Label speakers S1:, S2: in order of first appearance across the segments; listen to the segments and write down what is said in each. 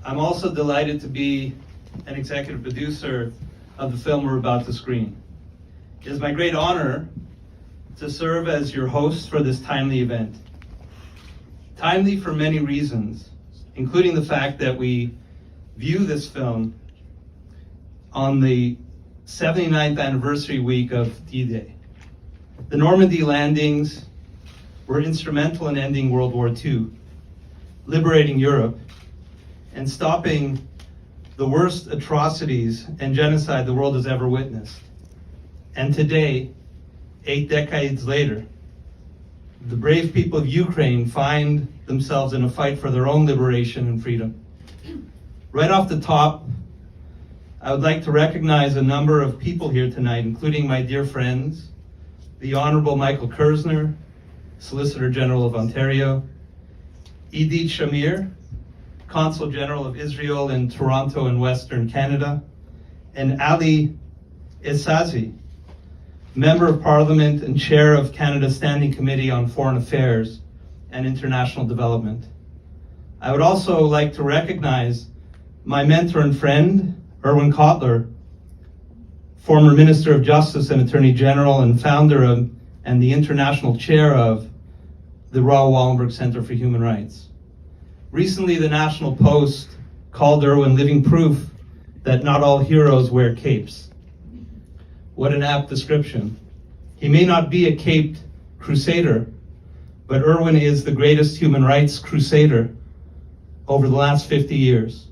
S1: I'm also delighted to be an executive producer of the film we're about to screen. It is my great honor to serve as your host for this timely event. Timely for many reasons, including the fact that we view this film on the 79th anniversary week of D-Day. The Normandy landings were instrumental in ending World War II, liberating Europe, and stopping the worst atrocities and genocide the world has ever witnessed. And today, 8 decades later, the brave people of Ukraine find themselves in a fight for their own liberation and freedom. Right off the top, I would like to recognize a number of people here tonight, including my dear friends, the Honorable Michael Kerzner, Solicitor General of Ontario, Idit Shamir, Consul General of Israel in Toronto and Western Canada, and Ali Essazi, Member of Parliament and Chair of Canada's Standing Committee on Foreign Affairs and International Development. I would also like to recognize my mentor and friend, Erwin Kotler, former Minister of Justice and Attorney General and founder of and the international chair of the Raoul Wallenberg Center for Human Rights. Recently, the National Post called Erwin living proof that not all heroes wear capes. What an apt description. He may not be a caped crusader, but Erwin is the greatest human rights crusader over the last 50 years.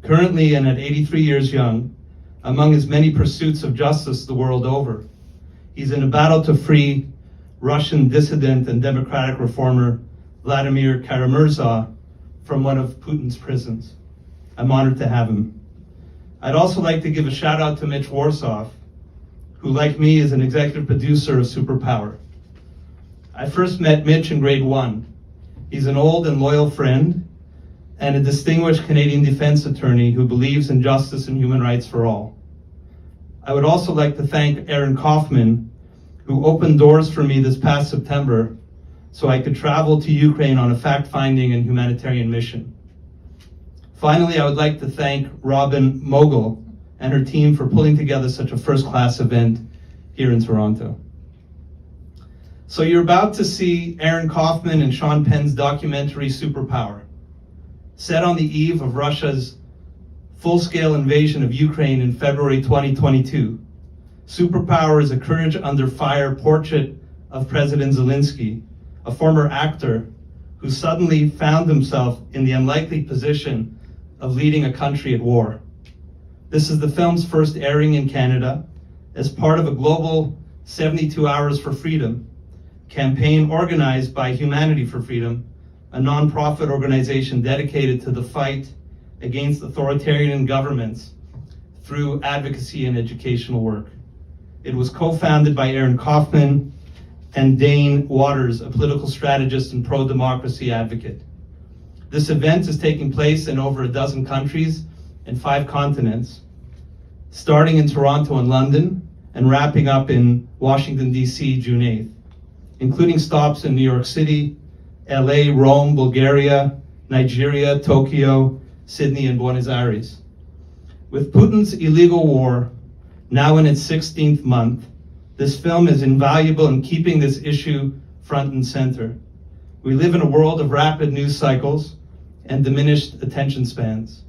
S1: Currently, and at 83 years young, among his many pursuits of justice the world over, he's in a battle to free Russian dissident and democratic reformer Vladimir Kara-Murza from one of Putin's prisons. I'm honored to have him. I'd also like to give a shout out to Mitch Warsaw, who, like me, is an executive producer of Superpower. I first met Mitch in grade 1. He's an old and loyal friend and a distinguished Canadian defense attorney who believes in justice and human rights for all. I would also like to thank Aaron Kaufman, who opened doors for me this past September so I could travel to Ukraine on a fact-finding and humanitarian mission. Finally, I would like to thank Robin Mogul and her team for pulling together such a first-class event here in Toronto. So you're about to see Aaron Kaufman and Sean Penn's documentary Superpower, set on the eve of Russia's full-scale invasion of Ukraine in February 2022. Superpower is a courage under fire portrait of President Zelensky, a former actor who suddenly found himself in the unlikely position of leading a country at war. This is the film's first airing in Canada as part of a global 72 Hours for Freedom campaign organized by Humanity for Freedom, a nonprofit organization dedicated to the fight against authoritarian governments through advocacy and educational work. It was co-founded by Aaron Kaufman and Dane Waters, a political strategist and pro-democracy advocate. This event is taking place in over a dozen countries and 5 continents, starting in Toronto and London and wrapping up in Washington, D.C., June 8th, including stops in New York City, LA, Rome, Bulgaria, Nigeria, Tokyo, Sydney, and Buenos Aires. With Putin's illegal war now in its 16th month, this film is invaluable in keeping this issue front and center. We live in a world of rapid news cycles and diminished attention spans.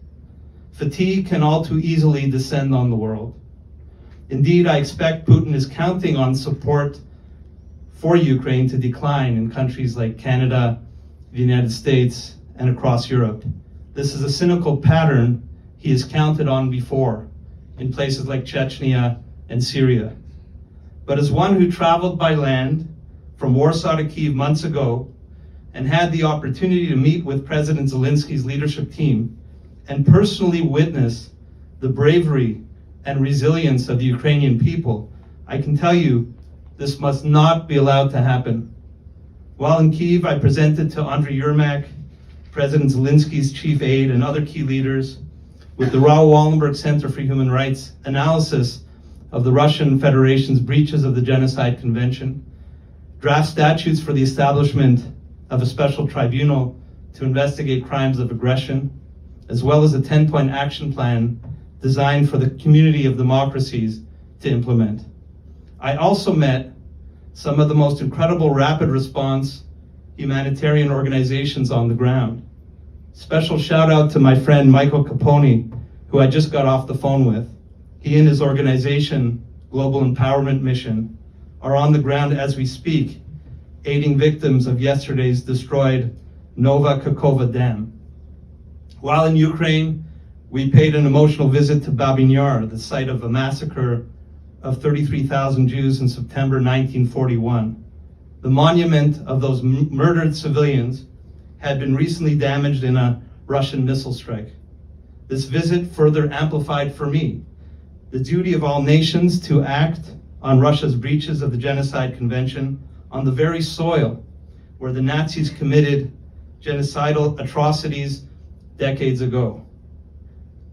S1: Fatigue can all too easily descend on the world. Indeed, I expect Putin is counting on support for Ukraine to decline in countries like Canada, the United States, and across Europe. This is a cynical pattern he has counted on before in places like Chechnya and Syria. But as one who traveled by land from Warsaw to Kyiv months ago and had the opportunity to meet with President Zelensky's leadership team and personally witness the bravery and resilience of the Ukrainian people, I can tell you this must not be allowed to happen. While in Kyiv, I presented to Andriy Yermak, President Zelensky's chief aide, and other key leaders with the Raoul Wallenberg Center for Human Rights analysis of the Russian Federation's breaches of the Genocide Convention, draft statutes for the establishment of a special tribunal to investigate crimes of aggression, as well as a 10-point action plan designed for the community of democracies to implement. I also met some of the most incredible rapid response humanitarian organizations on the ground. Special shout out to my friend Michael Capone, who I just got off the phone with. He and his organization, Global Empowerment Mission, are on the ground as we speak, aiding victims of yesterday's destroyed Nova Kakova Dam. While in Ukraine, we paid an emotional visit to Babyn Yar, the site of a massacre of 33,000 Jews in September 1941. The monument of those murdered civilians had been recently damaged in a Russian missile strike. This visit further amplified for me the duty of all nations to act on Russia's breaches of the Genocide Convention on the very soil where the Nazis committed genocidal atrocities decades ago.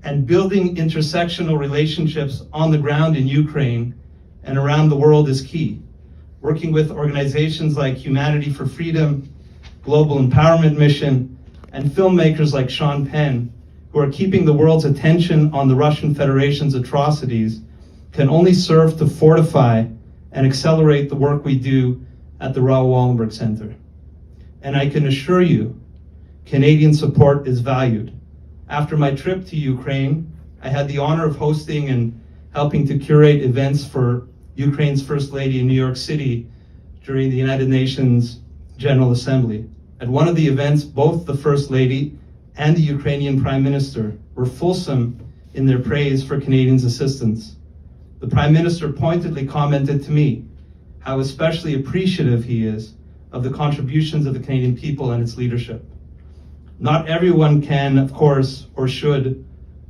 S1: And building intersectional relationships on the ground in Ukraine and around the world is key. Working with organizations like Humanity for Freedom, Global Empowerment Mission, and filmmakers like Sean Penn, who are keeping the world's attention on the Russian Federation's atrocities, can only serve to fortify and accelerate the work we do at the Raoul Wallenberg Center. And I can assure you, Canadian support is valued. After my trip to Ukraine, I had the honor of hosting and helping to curate events for Ukraine's First Lady in New York City during the United Nations General Assembly. At one of the events, both the First Lady and the Ukrainian Prime Minister were fulsome in their praise for Canadians' assistance. The Prime Minister pointedly commented to me how especially appreciative he is of the contributions of the Canadian people and its leadership. Not everyone can, of course, or should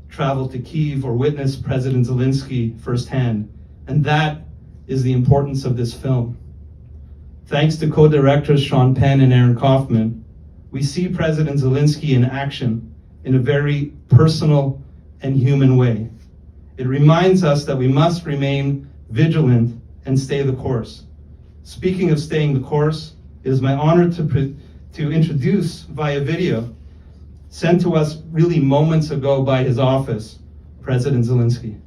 S1: travel to Kyiv or witness President Zelensky firsthand, and that is the importance of this film. Thanks to co-directors Sean Penn and Aaron Kaufman, we see President Zelensky in action in a very personal and human way. It reminds us that we must remain vigilant and stay the course. Speaking of staying the course, it is my honor to introduce via video, sent to us really moments ago by his office, President Zelensky.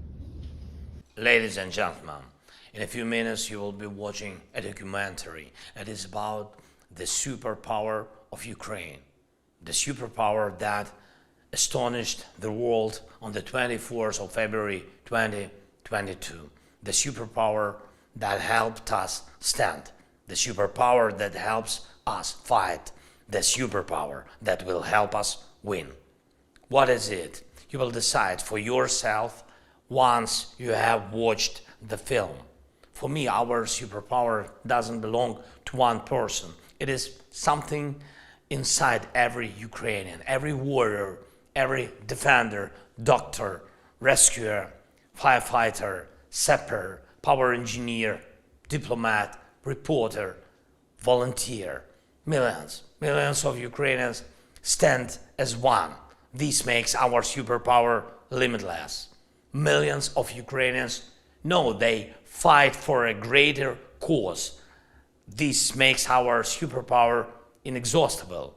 S2: Ladies and gentlemen, in a few minutes you will be watching a documentary that is about the superpower of Ukraine, the superpower that astonished the world on the 24th of February 2022, the superpower that helped us stand, the superpower that helps us fight, the superpower that will help us win. What is it? You will decide for yourself once you have watched the film. For me, our superpower doesn't belong to one person. It is something inside every Ukrainian, every warrior, every defender, doctor, rescuer, firefighter, sapper, power engineer, diplomat, reporter, volunteer. Millions of Ukrainians stand as one. This makes our superpower limitless. Millions of Ukrainians know they fight for a greater cause. This makes our superpower inexhaustible.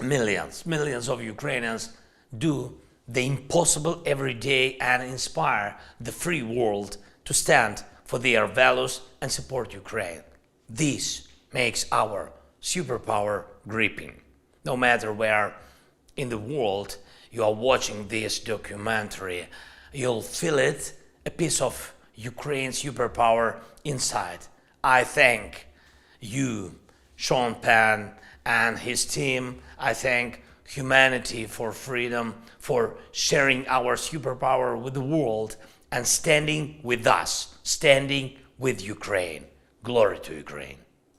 S2: Millions of Ukrainians do the impossible every day and inspire the free world to stand for their values and support Ukraine. This makes our superpower gripping. No matter where in the world you are watching this documentary, you'll feel it, a piece of Ukraine's superpower inside. I thank you, Sean Penn, and his team. I thank Humanity for Freedom for sharing our superpower with the world and standing with us, standing with Ukraine. Glory to Ukraine.